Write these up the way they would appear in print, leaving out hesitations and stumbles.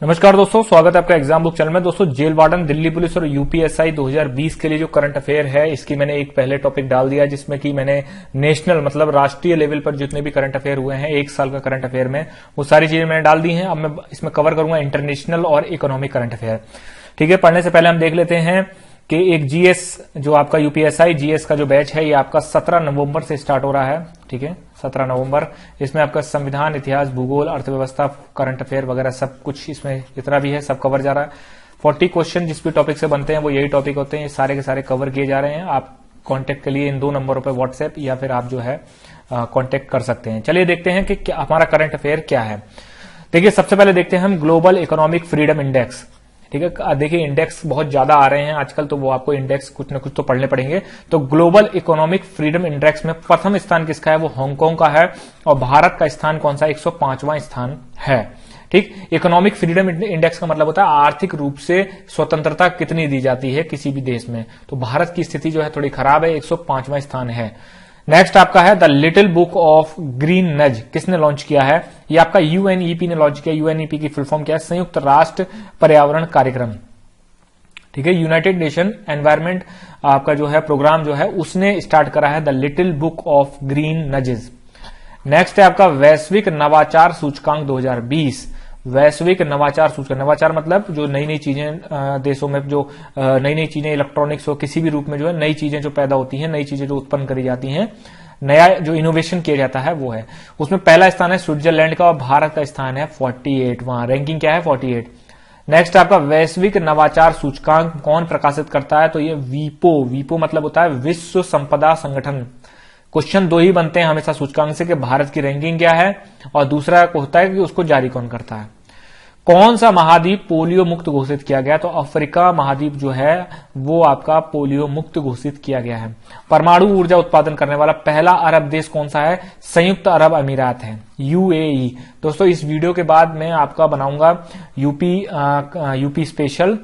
नमस्कार दोस्तों, स्वागत है आपका एग्जाम बुक चैनल में। दोस्तों, जेल वार्डन, दिल्ली पुलिस और यूपीएसआई 2020 के लिए जो करंट अफेयर है, इसकी मैंने एक पहले टॉपिक डाल दिया, जिसमें कि मैंने नेशनल मतलब राष्ट्रीय लेवल पर जितने भी करंट अफेयर हुए हैं एक साल का करंट अफेयर में, वो सारी चीजें मैंने डाल दी हैं। अब मैं इसमें कवर करूंगा इंटरनेशनल और इकोनॉमिक करंट अफेयर। ठीक है, पढ़ने से पहले हम देख लेते हैं कि एक जीएस जो आपका यूपीएसआई जीएस का जो बैच है, ये आपका 17 नवंबर से स्टार्ट हो रहा है। ठीक है, 17 नवंबर। इसमें आपका संविधान, इतिहास, भूगोल, अर्थव्यवस्था, करंट अफेयर वगैरह सब कुछ इसमें जितना भी है सब कवर जा रहा है। 40 क्वेश्चन जिस भी टॉपिक से बनते हैं वो यही टॉपिक होते हैं, ये सारे के सारे कवर किए जा रहे हैं। आप कांटेक्ट के लिए इन 2 नंबरों पर व्हाट्सएप या फिर आप जो है कांटेक्ट कर सकते हैं। चलिए देखते हैं कि हमारा करंट अफेयर क्या है। देखिए, सबसे पहले देखते हैं हम ग्लोबल इकोनॉमिक फ्रीडम इंडेक्स। ठीक है, देखिए इंडेक्स बहुत ज्यादा आ रहे हैं आजकल, तो वो आपको इंडेक्स कुछ ना कुछ तो पढ़ने पड़ेंगे। तो ग्लोबल इकोनॉमिक फ्रीडम इंडेक्स में प्रथम स्थान किसका है? वो हांगकांग का है। और भारत का स्थान कौन सा? 105वां स्थान है। ठीक, इकोनॉमिक फ्रीडम इंडेक्स का मतलब होता है आर्थिक रूप से स्वतंत्रता कितनी दी जाती है किसी भी देश में। तो भारत की स्थिति जो है थोड़ी खराब है, 105वां स्थान है। नेक्स्ट आपका है the little book of green नज। किसने लॉन्च किया है? ये आपका यूएनईपी ने लॉन्च किया। यूएनईपी की फुल फॉर्म क्या है? संयुक्त राष्ट्र पर्यावरण कार्यक्रम। ठीक है, यूनाइटेड नेशन एनवायरमेंट आपका जो है प्रोग्राम जो है उसने स्टार्ट करा है the little book of green nudges. Next है आपका वैश्विक नवाचार सूचकांक 2020। वैश्विक नवाचार सूचकांक, नवाचार मतलब जो नई नई चीजें देशों में जो नई नई चीजें इलेक्ट्रॉनिक्स हो किसी भी रूप में जो है नई चीजें जो पैदा होती हैं, नई चीजें जो उत्पन्न करी जाती हैं, नया जो इनोवेशन किया जाता है वो है। उसमें पहला स्थान है स्विट्जरलैंड का और भारत का स्थान है 48। वहां रैंकिंग क्या है? 48। नेक्स्ट आपका वैश्विक नवाचार सूचकांक कौन प्रकाशित करता है? तो ये वीपो। वीपो मतलब होता है विश्व संपदा संगठन। क्वेश्चन 2 ही बनते हैं हमेशा सूचकांक से कि भारत की रैंकिंग क्या है, और दूसरा होता है कि उसको जारी कौन करता है। कौन सा महाद्वीप पोलियो मुक्त घोषित किया गया? तो अफ्रीका महाद्वीप जो है वो आपका पोलियो मुक्त घोषित किया गया है। परमाणु ऊर्जा उत्पादन करने वाला पहला अरब देश कौन सा है? संयुक्त अरब अमीरात है, यूएई। दोस्तों, इस वीडियो के बाद मैं आपका बनाऊंगा यूपी स्पेशल,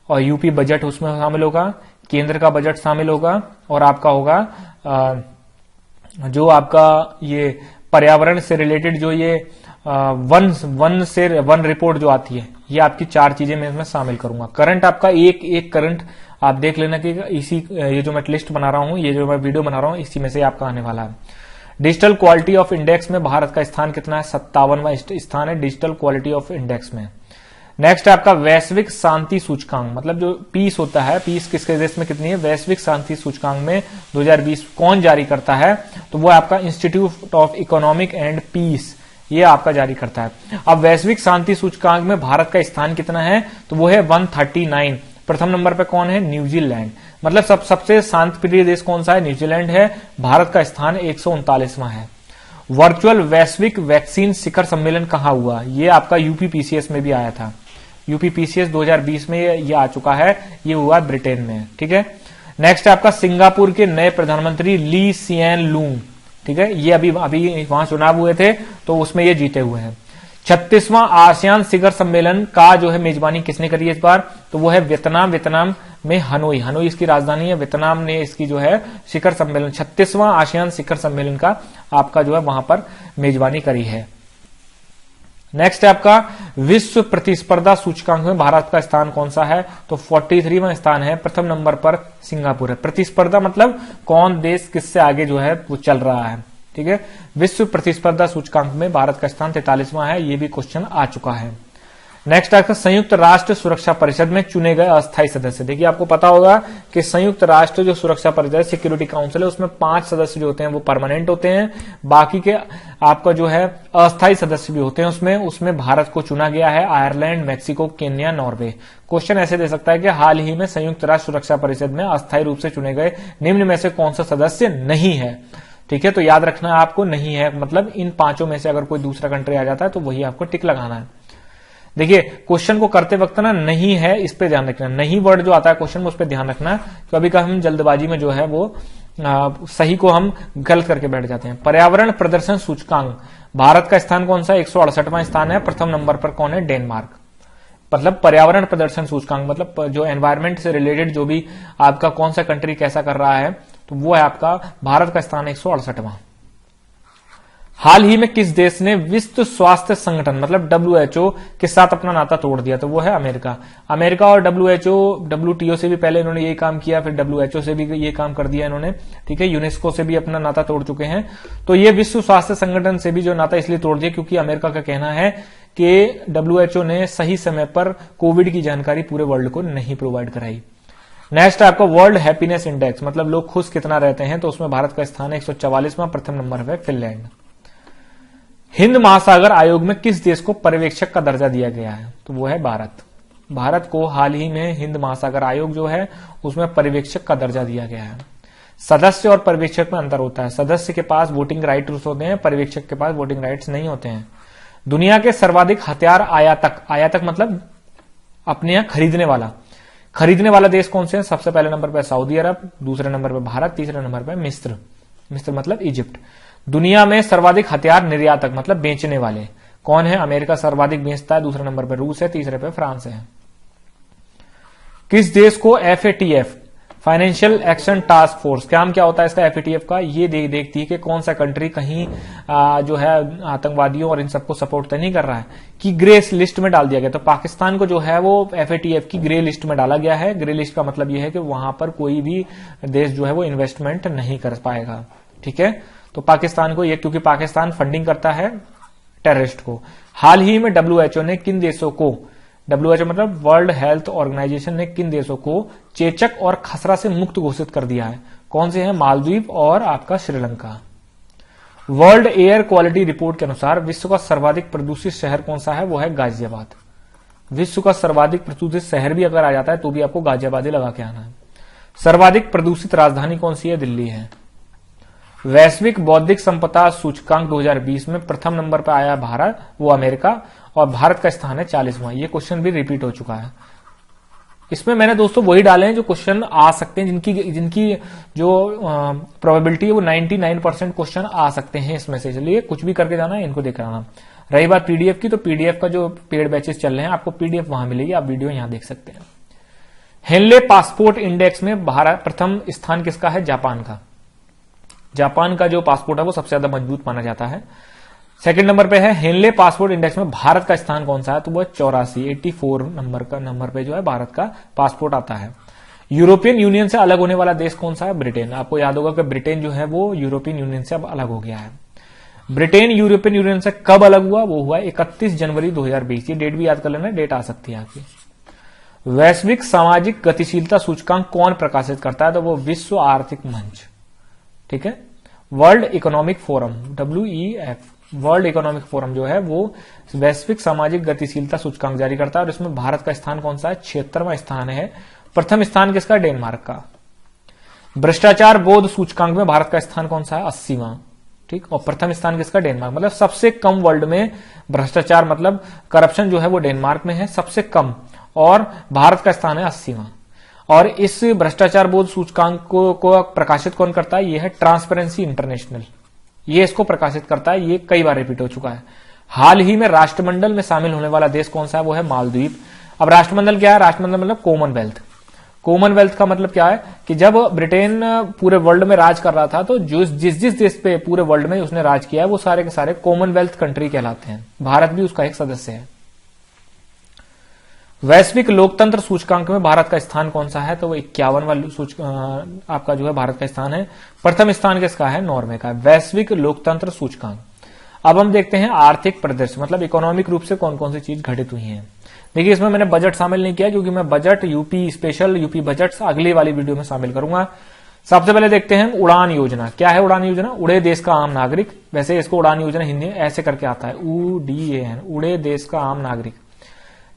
और यूपी बजट उसमें शामिल होगा, केंद्र का बजट शामिल होगा, और आपका होगा जो आपका ये पर्यावरण से रिलेटेड जो ये वन रिपोर्ट जो आती है, ये आपकी 4 चीजें मैं इसमें शामिल करूंगा। करंट आपका एक करंट आप देख लेना कि इसी ये जो मैं लिस्ट बना रहा हूं, ये जो मैं वीडियो बना रहा हूं, इसी में से आपका आने वाला है। डिजिटल क्वालिटी ऑफ इंडेक्स में भारत का स्थान कितना है? 57वां स्थान है डिजिटल क्वालिटी ऑफ इंडेक्स में। नेक्स्ट आपका वैश्विक शांति सूचकांक, मतलब जो पीस होता है, पीस किसके देश में कितनी है? वैश्विक शांति सूचकांक में 2020 कौन जारी करता है? तो वो आपका institute of economic and peace, ये आपका जारी करता है। अब वैश्विक शांति सूचकांक में भारत का स्थान कितना है? तो वो है 139। प्रथम नंबर पे कौन है? न्यूजीलैंड। मतलब सबसे शांत प्रिय देश कौन सा है? न्यूजीलैंड है। भारत का स्थान 139वां है। वर्चुअल वैश्विक वैक्सीन शिखर सम्मेलन कहां हुआ? ये आपका यूपीपीसीएस में भी आया था। यूपीपीसीएस 2020 में ये आ चुका है, ये हुआ ब्रिटेन में। ठीक है, नेक्स्ट आपका सिंगापुर के नए प्रधानमंत्री ली सिएन लूंग। ठीक है, ये अभी वहां चुनाव हुए थे तो उसमें ये जीते हुए हैं। 36वां आसियान शिखर सम्मेलन का जो है मेजबानी किसने करी है इस बार? तो वो है वियतनाम। वियतनाम में हनोई इसकी राजधानी है। वियतनाम ने इसकी जो है शिखर सम्मेलन 36वां आसियान शिखर सम्मेलन का आपका जो है वहां पर मेजबानी करी है। नेक्स्ट है आपका विश्व प्रतिस्पर्धा सूचकांक में भारत का स्थान कौन सा है? तो 43वां स्थान है। प्रथम नंबर पर सिंगापुर है। प्रतिस्पर्धा मतलब कौन देश किससे आगे जो है वो चल रहा है। ठीक है, विश्व प्रतिस्पर्धा सूचकांक में भारत का स्थान 43वां है। ये भी क्वेश्चन आ चुका है। नेक्स्ट आपका संयुक्त राष्ट्र सुरक्षा परिषद में चुने गए अस्थायी सदस्य। देखिए, आपको पता होगा कि संयुक्त राष्ट्र जो सुरक्षा परिषद सिक्योरिटी काउंसिल है, उसमें 5 सदस्य जो होते हैं वो परमानेंट होते हैं, बाकी के आपका जो है अस्थायी सदस्य भी होते हैं। उसमें भारत को चुना गया है, Ireland, Mexico, Kenya, Norway. Question ऐसे दे सकता है कि हाल ही में संयुक्त राष्ट्र सुरक्षा परिषद में अस्थायी रूप से चुने गए निम्न में से कौन सा सदस्य नहीं है? ठीक है, तो याद रखना आपको नहीं है, मतलब इन 5 में से अगर कोई दूसरा कंट्री आ जाता है तो वही आपको टिक लगाना है। देखिए, क्वेश्चन को करते वक्त ना नहीं है इस पे ध्यान रखना, नहीं वर्ड जो आता है क्वेश्चन में उस पे ध्यान रखना। कभी कभी हम जल्दबाजी में जो है वो सही को हम गलत करके बैठ जाते हैं। पर्यावरण प्रदर्शन सूचकांक, भारत का स्थान कौन सा? 168वां स्थान है। प्रथम नंबर पर कौन है? डेनमार्क। मतलब पर्यावरण प्रदर्शन सूचकांक मतलब जो एनवायरमेंट से रिलेटेड जो भी आपका कौन सा कंट्री कैसा कर रहा है, तो वो है आपका भारत का स्थान 168वां। हाल ही में किस देश ने विश्व स्वास्थ्य संगठन मतलब WHO के साथ अपना नाता तोड़ दिया? तो वो है अमेरिका। अमेरिका और WHO, WTO से भी पहले इन्होंने ये काम किया, फिर WHO से भी ये काम कर दिया इन्होंने, ठीक है। यूनेस्को से भी अपना नाता तोड़ चुके हैं। तो ये विश्व स्वास्थ्य संगठन से भी जो नाता इसलिए तोड़ दिया क्योंकि अमेरिका का कहना है कि WHO ने सही समय पर कोविड की जानकारी पूरे वर्ल्ड को नहीं प्रोवाइड कराई। नेक्स्ट आपका वर्ल्ड हैप्पीनेस इंडेक्स मतलब लोग खुश कितना रहते हैं, तो उसमें भारत का स्थान है 144वां, प्रथम नंबर पर फिनलैंड। हिंद महासागर आयोग में किस देश को पर्यवेक्षक का दर्जा दिया गया है? तो वो है भारत। भारत को हाल ही में हिंद महासागर आयोग जो है उसमें पर्यवेक्षक का दर्जा दिया गया है। सदस्य और पर्यवेक्षक में अंतर होता है। सदस्य के पास वोटिंग राइट्स होते हैं, पर्यवेक्षक के पास वोटिंग राइट्स नहीं होते हैं। दुनिया के सर्वाधिक हथियार आयातक मतलब अपने यहां खरीदने वाला देश कौन से है? सबसे पहले नंबर पर सऊदी अरब, दूसरे नंबर पर भारत, तीसरे नंबर पर मिस्र मतलब इजिप्ट। दुनिया में सर्वाधिक हथियार निर्यातक मतलब बेचने वाले कौन है? अमेरिका सर्वाधिक बेचता है, दूसरे नंबर पर रूस है, तीसरे पर फ्रांस है। किस देश को FATF financial action task force, काम क्या होता है इसका FATF का? ये देखती है कि कौन सा कंट्री कहीं जो है आतंकवादियों और इन सबको सपोर्ट तो नहीं कर रहा है, कि ग्रे लिस्ट में डाल दिया गया। तो पाकिस्तान को जो है वो FATF की ग्रे लिस्ट में डाला गया है। ग्रे लिस्ट का मतलब यह है कि वहां पर कोई भी देश जो है वो इन्वेस्टमेंट नहीं कर पाएगा, ठीक है। तो पाकिस्तान को ये, क्योंकि पाकिस्तान फंडिंग करता है टेररिस्ट को। हाल ही में WHO ने किन देशों को, WHO मतलब वर्ल्ड हेल्थ ऑर्गेनाइजेशन ने किन देशों को चेचक और खसरा से मुक्त घोषित कर दिया है? कौन से हैं? मालदीव और आपका Sri Lanka. World air quality report के अनुसार विश्व का सर्वाधिक प्रदूषित शहर कौन सा है? वो है गाजियाबाद। विश्व का सर्वाधिक प्रदूषित शहर भी अगर आ जाता है तो भी आपको गाजियाबाद ही लगा के आना है। सर्वाधिक प्रदूषित राजधानी कौन सी है? दिल्ली है। वैश्विक बौद्धिक संपदा सूचकांक 2020 में प्रथम नंबर पर आया भारत, वो अमेरिका, और भारत का स्थान है 40वां। ये क्वेश्चन भी रिपीट हो चुका है। इसमें मैंने दोस्तों वही डाले हैं जो क्वेश्चन आ सकते हैं, जिनकी जो प्रोबेबिलिटी है वो 99% क्वेश्चन आ सकते हैं इसमें से। चलिए कुछ भी करके जाना है, इनको देख आना। रही बात पीडीएफ की, तो पीडीएफ का जो पेड बैचेस चल रहे हैं आपको पीडीएफ वहां मिलेगी, आप वीडियो यहां देख सकते हैं। हेनले पासपोर्ट इंडेक्स में भारत प्रथम स्थान किसका है? जापान का। जापान का जो पासपोर्ट है वो सबसे ज्यादा मजबूत माना जाता है। सेकंड नंबर पे है। हेनले पासपोर्ट इंडेक्स में भारत का स्थान कौन सा है? तो वो 84 नंबर पे जो है भारत का पासपोर्ट आता है। यूरोपियन यूनियन से अलग होने वाला देश कौन सा है? ब्रिटेन। आपको याद होगा कि ब्रिटेन जो है वो यूरोपियन यूनियन से अब अलग हो गया है। ब्रिटेन यूरोपियन यूनियन से कब अलग हुआ? वो हुआ 31 जनवरी 2020। ये डेट भी याद कर लेना, डेट आ सकती है आपकी। वैश्विक सामाजिक गतिशीलता सूचकांक कौन प्रकाशित करता है? तो वो विश्व आर्थिक मंच, ठीक है। World economic forum WEF, world economic forum जो है वो वैश्विक सामाजिक गतिशीलता सूचकांक जारी करता है और इसमें भारत का स्थान कौन सा है? 76वां स्थान है। प्रथम स्थान किसका? डेनमार्क का। भ्रष्टाचार बोध सूचकांक में भारत का स्थान कौन सा है? 80वां, ठीक। और प्रथम स्थान किसका? डेनमार्क। मतलब सबसे कम वर्ल्ड में भ्रष्टाचार मतलब करप्शन जो है वो डेनमार्क में है सबसे कम, और भारत का स्थान है 80वां। और इस भ्रष्टाचार बोध सूचकांक को प्रकाशित कौन करता है? यह है ट्रांसपेरेंसी इंटरनेशनल, ये इसको प्रकाशित करता है। ये कई बार रिपीट हो चुका है। हाल ही में राष्ट्रमंडल में शामिल होने वाला देश कौन सा है? वो है मालदीव। अब राष्ट्रमंडल क्या है? राष्ट्रमंडल मतलब कॉमनवेल्थ। कॉमनवेल्थ का मतलब क्या है कि जब ब्रिटेन पूरे वर्ल्ड में राज कर रहा था तो जिस देश पे पूरे वर्ल्ड में उसने राज किया है वो सारे के सारे कॉमनवेल्थ कंट्री कहलाते हैं। भारत भी उसका एक सदस्य है। वैश्विक लोकतंत्र सूचकांक में भारत का स्थान कौन सा है? तो वो 51वां आपका जो है भारत का स्थान है। प्रथम स्थान किसका है? नॉर्वे का। वैश्विक लोकतंत्र सूचकांक। अब हम देखते हैं आर्थिक परिदृश्य मतलब इकोनॉमिक रूप से कौन कौन सी चीज घटित हुई है। देखिए इसमें मैंने बजट शामिल नहीं किया क्योंकि मैं budget UP special UP budget अगली वाली वीडियो में शामिल करूंगा। सबसे पहले देखते हैं उड़ान योजना। क्या है उड़ान योजना? उड़े देश का आम नागरिक। वैसे इसको उड़ान योजना हिंदी में ऐसे करके आता है UDAN, उड़े देश का आम नागरिक,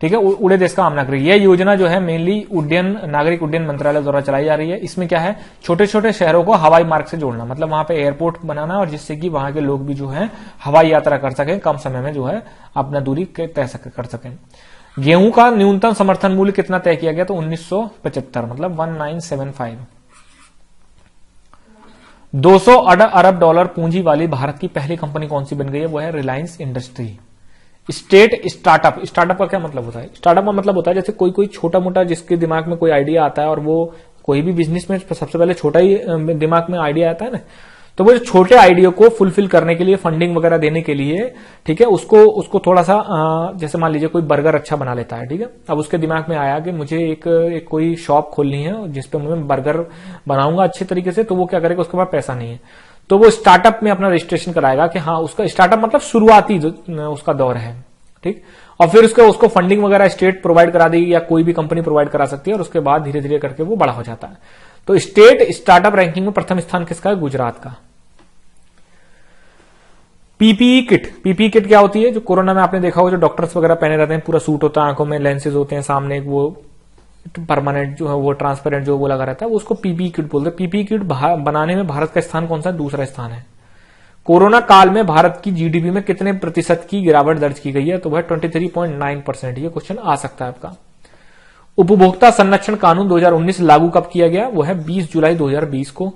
ठीक है। उड़े देश का आम नागरिक। यह योजना जो है मेनली नागरिक उड्डयन मंत्रालय द्वारा चलाई जा रही है। इसमें क्या है? छोटे छोटे शहरों को हवाई मार्ग से जोड़ना, मतलब वहां पे एयरपोर्ट बनाना और जिससे कि वहां के लोग भी जो है हवाई यात्रा कर सकें, कम समय में जो है अपना दूरी तय कर सकें। गेहूं का न्यूनतम समर्थन मूल्य कितना तय किया गया? तो 1975 मतलब 1975। 200 अरब डॉलर पूंजी वाली भारत की पहली कंपनी कौन सी बन गई है? वो है Reliance industry. State startup. Startup का क्या मतलब होता है? स्टार्टअप का मतलब होता है जैसे कोई छोटा मोटा जिसके दिमाग में कोई आइडिया आता है और वो कोई भी बिजनेस में सबसे पहले छोटा ही दिमाग में आइडिया आता है ना, तो वो जो छोटे आइडिया को फुलफिल करने के लिए, फंडिंग वगैरह देने के लिए, ठीक है, उसको थोड़ा सा जैसे मान लीजिए कोई बर्गर अच्छा बना लेता है, ठीक है, अब उसके दिमाग में आया कि मुझे एक कोई शॉप खोलनी है जिसपे मैं बर्गर बनाऊंगा अच्छे तरीके से, तो वो क्या करेगा, उसके पास पैसा नहीं है, तो वो स्टार्टअप में अपना रजिस्ट्रेशन कराएगा कि हाँ उसका स्टार्टअप मतलब शुरुआती उसका दौर है, ठीक, और फिर उसको फंडिंग वगैरह स्टेट प्रोवाइड करा देगी या कोई भी कंपनी प्रोवाइड करा सकती है, और उसके बाद धीरे धीरे करके वो बड़ा हो जाता है। तो स्टेट स्टार्टअप रैंकिंग में प्रथम स्थान किसका है, गुजरात का। पीपीई किट क्या होती है, जो कोरोना में आपने देखा हो, जो डॉक्टर्स वगैरह पहने रहते हैं, पूरा सूट होता है, आंखों में लेंसेज होते हैं, सामने वो परमानेंट जो है वो ट्रांसपेरेंट जो वो लगा रहता है, वो उसको पीपीई किट बोलते हैं। पीपीई किट बनाने में भारत का स्थान कौन सा, दूसरा स्थान है। कोरोना काल में भारत की जीडीपी में कितने प्रतिशत की गिरावट दर्ज की गई है, तो वह 23.9%। ये क्वेश्चन आ सकता है आपका। उपभोक्ता संरक्षण कानून 2019 लागू कब किया गया, वो है 20 जुलाई 2020 को।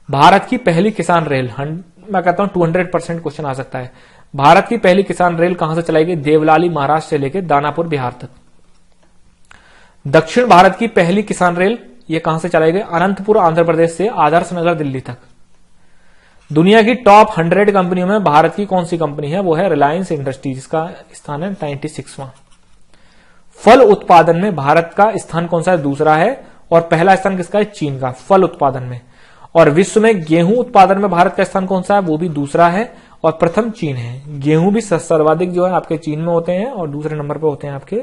भारत की पहली किसान रेल, मैं कहता हूं 200% क्वेश्चन आ सकता है। भारत की पहली किसान रेल कहां से चलाई गई, देवलाली महाराष्ट्र से लेकर दानापुर बिहार तक। दक्षिण भारत की पहली किसान रेल ये कहां से चलाई गई, अनंतपुर आंध्र प्रदेश से आदर्श नगर दिल्ली तक। दुनिया की टॉप 100 कंपनियों में भारत की कौन सी कंपनी है, वो है रिलायंस इंडस्ट्रीज, जिसका स्थान है 96वां। फल उत्पादन में भारत का स्थान कौन सा है, दूसरा है, और पहला स्थान किसका है, चीन का, फल उत्पादन में। और विश्व में गेहूं उत्पादन में भारत का स्थान कौन सा है, वो भी दूसरा है, और प्रथम चीन है। गेहूं भी सर्वाधिक जो है आपके चीन में होते हैं, और दूसरे नंबर पर होते हैं आपके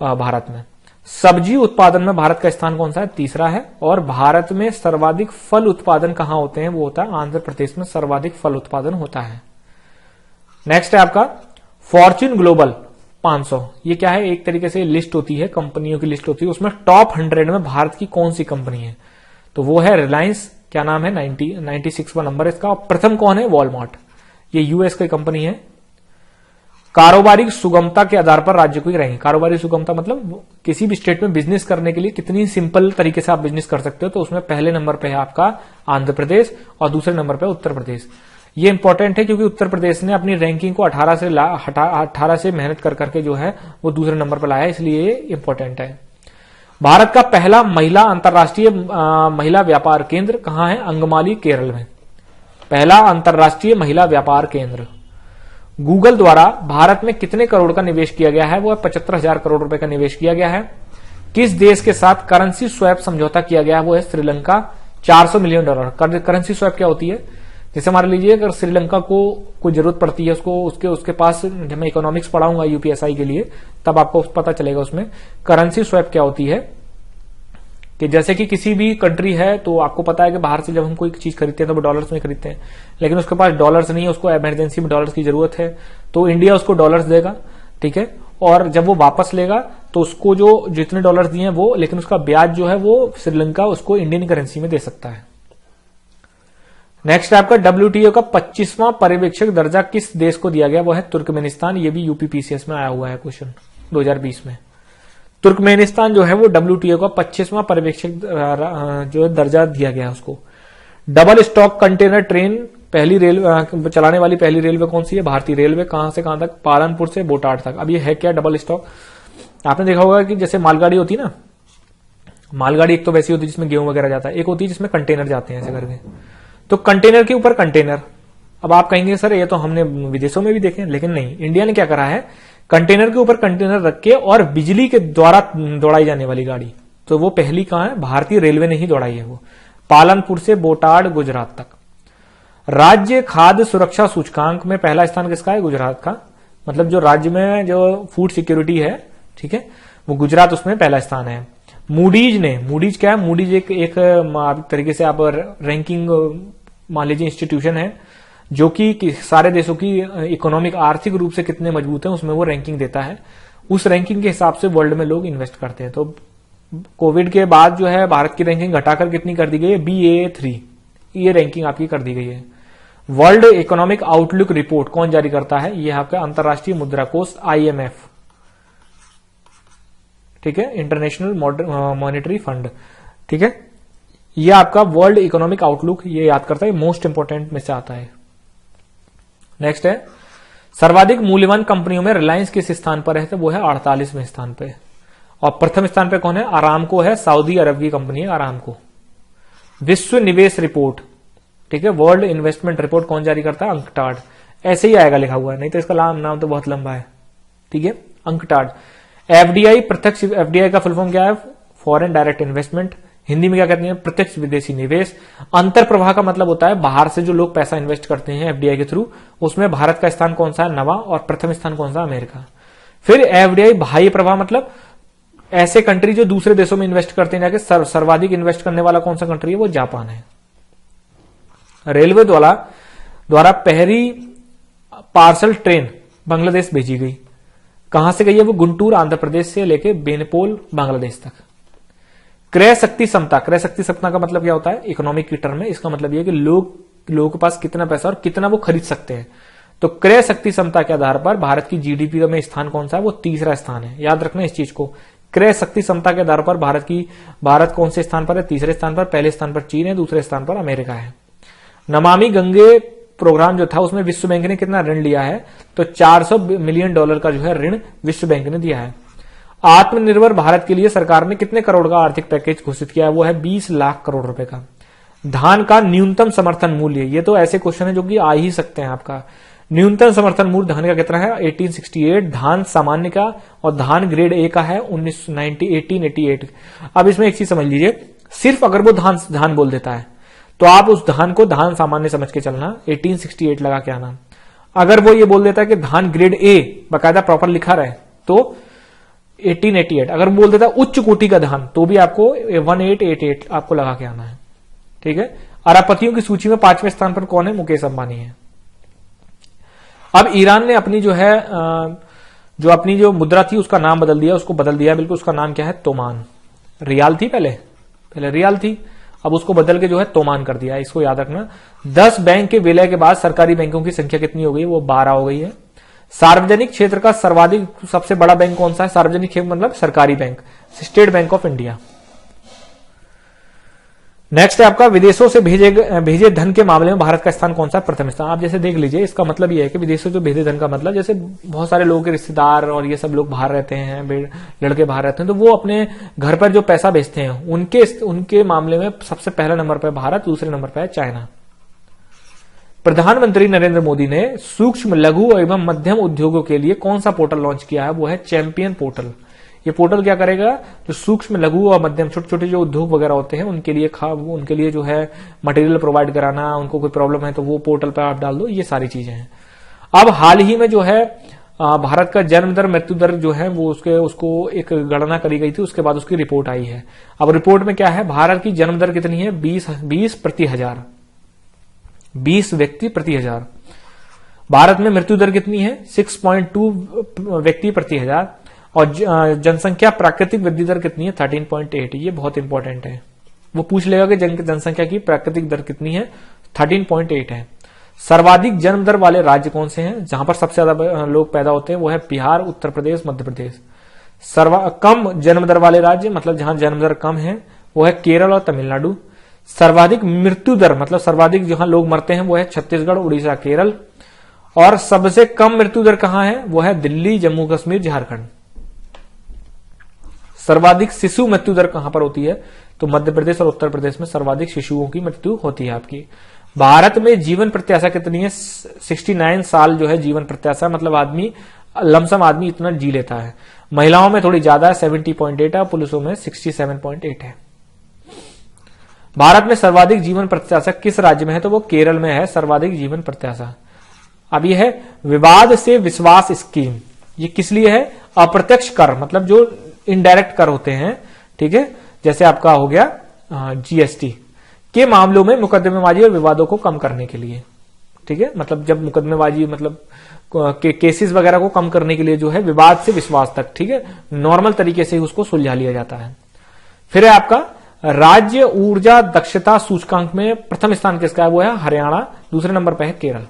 भारत में। सब्जी उत्पादन में भारत का स्थान कौन सा है, तीसरा है, और भारत में सर्वाधिक फल उत्पादन कहां होते हैं, वो होता है आंध्र प्रदेश में सर्वाधिक फल उत्पादन होता है। नेक्स्ट है आपका फॉर्च्यून ग्लोबल 500। ये क्या है, एक तरीके से लिस्ट होती है, कंपनियों की लिस्ट होती है, उसमें टॉप 100 में भारत की कौन सी कंपनी है, तो वो है रिलायंस, क्या नाम है, 96वां नंबर इसका। प्रथम कौन है, वॉलमार्ट, ये यूएस की कंपनी है। कारोबारी सुगमता के आधार पर राज्य को ही रहेंगे। कारोबारी सुगमता मतलब किसी भी स्टेट में बिजनेस करने के लिए कितनी सिंपल तरीके से आप बिजनेस कर सकते हो, तो उसमें पहले नंबर पे है आपका आंध्र प्रदेश, और दूसरे नंबर पे उत्तर प्रदेश। ये इंपॉर्टेंट है क्योंकि उत्तर प्रदेश ने अपनी रैंकिंग को 18 से मेहनत कर करके जो है वो दूसरे नंबर पर लाया है, इसलिए ये इंपॉर्टेंट है। भारत का पहला महिला अंतर्राष्ट्रीय महिला व्यापार केंद्र कहां है, अंगमाली, केरल में। पहला अंतर्राष्ट्रीय महिला व्यापार केंद्र। गूगल द्वारा भारत में कितने करोड़ का निवेश किया गया है, वो 75,000 करोड़ रुपए का निवेश किया गया है। किस देश के साथ करेंसी स्वैप समझौता किया गया है, वो है श्रीलंका, $400 मिलियन। करेंसी स्वैप क्या होती है, जैसे मान लीजिए अगर श्रीलंका को कोई जरूरत पड़ती है, उसके पास, जब मैं इकोनॉमिक्स पढ़ाऊंगा यूपीएसआई के लिए तब आपको पता चलेगा उसमें करेंसी स्वैप क्या होती है। कि जैसे कि किसी भी कंट्री है, तो आपको पता है कि बाहर से जब हम कोई चीज खरीदते हैं तो वो डॉलर्स में खरीदते हैं, लेकिन उसके पास डॉलर्स नहीं है, उसको इमरजेंसी में डॉलर्स की जरूरत है, तो इंडिया उसको डॉलर्स देगा, ठीक है, और जब वो वापस लेगा तो उसको जो जितने डॉलर्स दिए हैं वो, लेकिन उसका ब्याज जो है वो श्रीलंका उसको इंडियन करेंसी में दे सकता है। नेक्स्ट आपका डब्ल्यूटीओ का 25वां पर्यवेक्षक दर्जा किस देश को दिया गया, वो है तुर्कमेनिस्तान। ये भी यूपीपीसीएस में आया हुआ है क्वेश्चन 2020 में। तुर्कमेनिस्तान जो है वो डब्ल्यूटीओ का 25वां पर्यवेक्षक जो है दर्जा दिया गया उसको। डबल स्टॉक कंटेनर ट्रेन पहली रेल चलाने वाली पहली रेलवे कौन सी है, भारतीय रेलवे। कहां से कहां तक, पालनपुर से बोटाड तक। अब ये है क्या डबल स्टॉक, आपने देखा होगा कि जैसे मालगाड़ी होती है ना, मालगाड़ी एक तो वैसी होती है जिसमें गेहूं वगैरह जाता है, एक होती है जिसमें कंटेनर जाते हैं ऐसे करके, तो कंटेनर के ऊपर कंटेनर। अब आप कहेंगे सर ये तो हमने विदेशों में भी देखे, लेकिन नहीं, इंडिया ने क्या करा है, कंटेनर के ऊपर कंटेनर रख के और बिजली के द्वारा दौड़ाई जाने वाली गाड़ी, तो वो पहली कहां है, भारतीय रेलवे ने ही दौड़ाई है वो, पालनपुर से बोटाड गुजरात तक। राज्य खाद्य सुरक्षा सूचकांक में पहला स्थान किसका है, गुजरात का। मतलब जो राज्य में जो फूड सिक्योरिटी है, ठीक है, वो गुजरात उसमें पहला स्थान है। मूडीज क्या है, मूडीज एक तरीके से आप रैंकिंग मान लीजिए इंस्टीट्यूशन है जो कि सारे देशों की इकोनॉमिक आर्थिक रूप से कितने मजबूत हैं उसमें वो रैंकिंग देता है। उस रैंकिंग के हिसाब से वर्ल्ड में लोग इन्वेस्ट करते हैं। तो कोविड के बाद जो है भारत की रैंकिंग घटाकर कितनी कर दी गई है, BA3, ये रैंकिंग आपकी कर दी गई है। वर्ल्ड इकोनॉमिक आउटलुक रिपोर्ट कौन जारी करता है, ये आपका अंतर्राष्ट्रीय मुद्रा कोष IMF, ठीक है, इंटरनेशनल मॉनेटरी फंड, ठीक है, ये आपका वर्ल्ड इकोनॉमिक आउटलुक ये याद करता है, मोस्ट इंपोर्टेंट में से आता है। नेक्स्ट है सर्वाधिक मूल्यवान कंपनियों में रिलायंस किस स्थान पर है, तो वो है 48वें स्थान पे। और प्रथम स्थान पे कौन है, अरामको है, सऊदी अरब की कंपनी है अरामको। विश्व निवेश रिपोर्ट ठीक है। वर्ल्ड इन्वेस्टमेंट रिपोर्ट कौन जारी करता है? अंकटाड। ऐसे ही आएगा लिखा हुआ है, नहीं तो इसका नाम तो बहुत लंबा है, ठीक है, अंकटाड। एफडीआई, प्रत्यक्ष, एफडीआई का फुल फॉर्म क्या है? Foreign direct investment. हिंदी में क्या कहते हैं? प्रत्यक्ष विदेशी निवेश। अंतर प्रवाह का मतलब होता है बाहर से जो लोग पैसा इन्वेस्ट करते हैं एफडीआई के थ्रू, उसमें भारत का स्थान कौन सा है? नवा। और प्रथम स्थान कौन सा? अमेरिका। फिर एफडीआई बाह्य प्रवाह, मतलब ऐसे कंट्री जो दूसरे देशों में इन्वेस्ट करते हैं जाके, सर्वाधिक इन्वेस्ट करने वाला कौन सा कंट्री है? वो जापान है। रेलवे द्वारा पहली पार्सल ट्रेन बांग्लादेश भेजी गई। कहां से गई है वो? गुंटूर आंध्र प्रदेश से लेके बेनपोल बांग्लादेश तक। क्रय शक्ति क्षमता, क्रय शक्ति क्षमता का मतलब क्या होता है? इकोनॉमिक की टर्म में इसका मतलब यह है कि लोगों के पास कितना पैसा और कितना वो खरीद सकते हैं। तो क्रय शक्ति क्षमता के आधार पर भारत की जीडीपी में स्थान कौन सा है? वो तीसरा स्थान है। याद रखना इस चीज को। क्रय शक्ति क्षमता के आधार पर भारत कौन से स्थान पर है? तीसरे स्थान पर। पहले स्थान पर चीन है, दूसरे स्थान पर अमेरिका है। नमामि गंगे प्रोग्राम जो था उसमें विश्व बैंक ने कितना ऋण लिया है? तो $400 मिलियन का जो है ऋण विश्व बैंक ने दिया है। आत्मनिर्भर भारत के लिए सरकार ने कितने करोड़ का आर्थिक पैकेज घोषित किया है? वो है 20 लाख करोड़ रुपए का। धान का न्यूनतम समर्थन मूल्य, ये तो ऐसे क्वेश्चन है जो कि आ ही सकते हैं आपका। न्यूनतम समर्थन मूल्य धान का कितना है? 1868। धान सामान्य का और धान ग्रेड ए का है 1888। अब इसमें एक चीज समझ लीजिए, सिर्फ अगर वो धान बोल देता है तो आप उस धान को धान सामान्य समझ के चलना, 1868 लगा के आना। अगर वो ये बोल देता है कि धान ग्रेड ए बकायदा प्रॉपर लिखा रहे तो 1888। अगर बोल देता है उच्च कोटि का धान तो भी आपको 1888 आपको लगा के आना है, ठीक है। अरबपतियों की सूची में 5वें स्थान पर कौन है? मुकेश अंबानी है। अब ईरान ने अपनी जो मुद्रा थी उसका नाम बदल दिया, उसको बदल दिया बिल्कुल। उसका नाम क्या है? तोमान। रियाल थी पहले रियाल थी, अब उसको बदल के जो है तोमान कर दिया। इसको याद रखना। 10 बैंक के विलय के बाद सरकारी बैंकों की संख्या कितनी हो गई? वो 12 हो गई है। सार्वजनिक क्षेत्र का सर्वाधिक सबसे बड़ा बैंक कौन सा है? सार्वजनिक क्षेत्र मतलब सरकारी bank, state bank of India. Next है आपका विदेशों से भेजे धन के मामले में भारत का स्थान कौन सा? प्रथम स्थान। आप जैसे देख लीजिए, इसका मतलब यह है कि विदेशों से भेजे धन का मतलब, जैसे बहुत सारे लोगों के रिश्तेदार और ये सब लोग बाहर रहते हैं, लड़के बाहर रहते हैं, तो वो अपने घर पर जो पैसा भेजते हैं उनके मामले में सबसे पहला नंबर पर भारत, दूसरे नंबर पर है चाइना। प्रधानमंत्री नरेंद्र मोदी ने सूक्ष्म, लघु एवं मध्यम उद्योगों के लिए कौन सा पोर्टल लॉन्च किया है? वो है चैंपियन पोर्टल। ये पोर्टल क्या करेगा? जो सूक्ष्म, लघु और मध्यम छोटे छोटे जो उद्योग वगैरह होते हैं उनके लिए जो है मटेरियल प्रोवाइड कराना, उनको कोई प्रॉब्लम है तो वो पोर्टल पर आप डाल दो, ये सारी चीजें हैं। अब हाल ही में जो है भारत का जन्म दर मृत्यु दर जो है वो उसको एक गणना करी गई थी, उसके बाद उसकी रिपोर्ट आई है। अब रिपोर्ट में क्या है? भारत की जन्म दर कितनी है? 20 प्रति हजार, 20 व्यक्ति प्रति हजार। भारत में मृत्यु दर कितनी है? 6.2 व्यक्ति प्रति हजार। और जनसंख्या प्राकृतिक वृद्धि दर कितनी है? 13.8। ये बहुत इंपॉर्टेंट है, वो पूछ लेगा कि जनसंख्या की प्राकृतिक दर कितनी है? 13.8 है। सर्वाधिक जन्म दर वाले राज्य कौन से हैं? जहां पर सबसे ज्यादा लोग पैदा होते हैं वो है बिहार, उत्तर प्रदेश, मध्य प्रदेश। कम जन्म दर वाले राज्य मतलब जहां जन्म दर कम है वो है केरल और तमिलनाडु। सर्वाधिक मृत्यु दर मतलब सर्वाधिक जहां लोग मरते हैं वो है छत्तीसगढ़, उड़ीसा, केरल। और सबसे कम मृत्यु दर कहां है? वो है दिल्ली, जम्मू कश्मीर, झारखंड। सर्वाधिक शिशु मृत्यु दर कहां पर होती है? तो मध्य प्रदेश और उत्तर प्रदेश में सर्वाधिक शिशुओं की मृत्यु होती है आपकी। भारत में जीवन प्रत्याशा कितनी है? 69 साल जो है जीवन प्रत्याशा, मतलब लमसम आदमी इतना जी लेता है। महिलाओं में थोड़ी ज्यादा है, 70.8 है, पुरुषों में 67.8 है। भारत में सर्वाधिक जीवन प्रत्याशा किस राज्य में है? तो वो केरल में है सर्वाधिक जीवन प्रत्याशा। अब यह है विवाद से विश्वास स्कीम। ये किस लिए है? अप्रत्यक्ष कर मतलब जो इनडायरेक्ट कर होते हैं, ठीक है, जैसे आपका हो गया जीएसटी के मामलों में मुकदमेबाजी और विवादों को कम करने के लिए, ठीक है। मतलब जब मुकदमेबाजी मतलब केसेस वगैरह को कम करने के लिए जो है विवाद से विश्वास तक, ठीक है, नॉर्मल तरीके से उसको सुलझा लिया जाता है। फिर है आपका राज्य ऊर्जा दक्षता सूचकांक में प्रथम स्थान किसका है? वो है हरियाणा, दूसरे नंबर पर है केरल।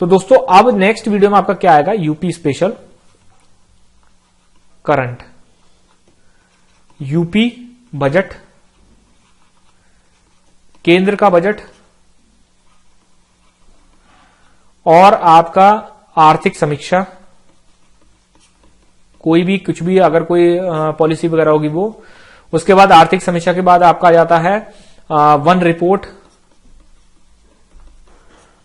तो दोस्तों अब नेक्स्ट वीडियो में आपका क्या आएगा? UP special current, UP budget, केंद्र का बजट और आपका आर्थिक समीक्षा। कोई भी कुछ भी अगर कोई पॉलिसी वगैरह होगी वो, उसके बाद आर्थिक समीक्षा के बाद आपका आ जाता है वन रिपोर्ट,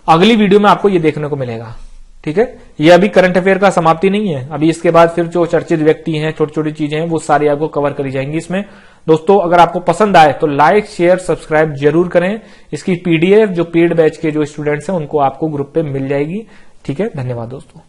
अगली वीडियो में आपको ये देखने को मिलेगा। ठीक है, ये अभी करंट अफेयर का समाप्ति नहीं है, अभी इसके बाद फिर जो चर्चित व्यक्ति हैं, छोटी छोटी चीजें हैं, वो सारी आपको कवर करी जाएंगी इसमें। दोस्तों अगर आपको पसंद आए तो लाइक शेयर सब्सक्राइब जरूर करें। इसकी पीडीएफ जो पेड बैच के जो स्टूडेंट्स हैं उनको आपको ग्रुप पे मिल जाएगी। ठीक है, धन्यवाद दोस्तों।